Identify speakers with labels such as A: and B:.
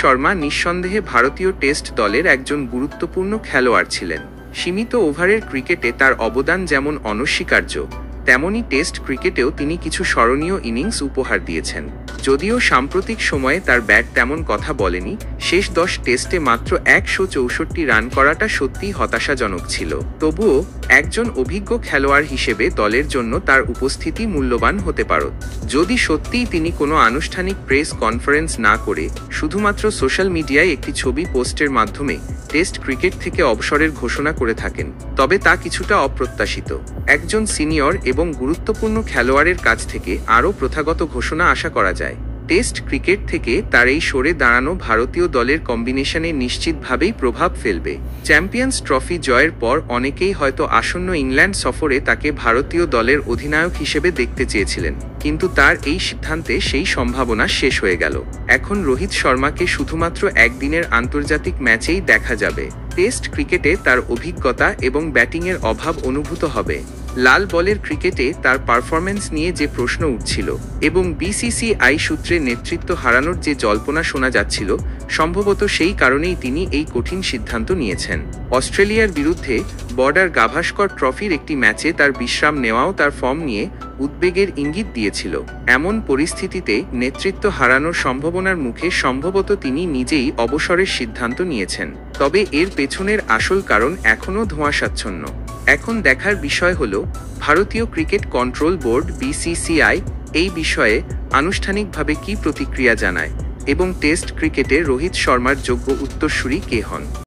A: শর্মা নিঃসন্দেহে ভারতীয় টেস্ট দলের একজন গুরুত্বপূর্ণ খেলোয়াড় ছিলেন। সীমিত ওভারের ক্রিকেটে তার অবদান যেমন অনস্বীকার্য, তেমনি টেস্ট ক্রিকেটেও তিনি কিছু স্মরণীয় ইনিংস উপহার দিয়েছেন। যদিও সাম্প্রতিক সময়ে তার ব্যাট তেমন কথা বলেনি, শেষ 10 টেস্টে মাত্র 164 রান করাটা সত্যিই হতাশাজনক ছিল। তবুও একজন অভিজ্ঞ খেলোয়াড় হিসেবে দলের জন্য তার উপস্থিতি মূল্যবান হতে পারত। যদি সত্যিই তিনি কোনো আনুষ্ঠানিক প্রেস কনফারেন্স না করে শুধুমাত্র সোশ্যাল মিডিয়ায় একটি ছবি পোস্টের মাধ্যমে টেস্ট ক্রিকেট থেকে অবসরের ঘোষণা করে থাকেন, তবে তা কিছুটা অপ্রত্যাশিত। একজন সিনিয়র এবং গুরুত্বপূর্ণ খেলোয়াড়ের কাছ থেকে আরও প্রথাগত ঘোষণা আশা করা যায়। টেস্ট ক্রিকেট থেকে তার এই সরে দাঁড়ানো ভারতীয় দলের কম্বিনেশনে নিশ্চিতভাবেই প্রভাব ফেলবে। চ্যাম্পিয়ন্স ট্রফি জয়ের পর অনেকেই হয়তো আসন্ন ইংল্যান্ড সফরে তাকে ভারতীয় দলের অধিনায়ক হিসেবে দেখতে চেয়েছিলেন, কিন্তু তার এই সিদ্ধান্তে সেই সম্ভাবনা শেষ হয়ে গেল। এখন রোহিত শর্মাকে শুধুমাত্র একদিনের আন্তর্জাতিক ম্যাচেই দেখা যাবে। টেস্ট ক্রিকেটে তার অভিজ্ঞতা এবং ব্যাটিংয়ের অভাব অনুভূত হবে। লাল বলের ক্রিকেটে তার পারফরম্যান্স নিয়ে যে প্রশ্ন উঠছিল এবং বিসিসিআই সূত্রে নেতৃত্ব হারানোর যে জল্পনা শোনা যাচ্ছিল, সম্ভবত সেই কারণেই তিনি এই কঠিন সিদ্ধান্ত নিয়েছেন। অস্ট্রেলিয়ার বিরুদ্ধে বর্ডার গাভাস্কর ট্রফির একটি ম্যাচে তার বিশ্রাম নেওয়াও তার ফর্ম নিয়ে উদ্বেগের ইঙ্গিত দিয়েছিল। এমন পরিস্থিতিতে নেতৃত্ব হারানোর সম্ভাবনার মুখে সম্ভবত তিনি নিজেই অবসরের সিদ্ধান্ত নিয়েছেন। তবে এর পেছনের আসল কারণ এখনও ধোঁয়াশাচ্ছন্ন। এখন দেখার বিষয় হল ভারতীয় ক্রিকেট কন্ট্রোল বোর্ড বিসিসিআই এই বিষয়ে আনুষ্ঠানিকভাবে কী প্রতিক্রিয়া জানায় এবং টেস্ট ক্রিকেটে রোহিত শর্মার যোগ্য উত্তরসূরি কে হন।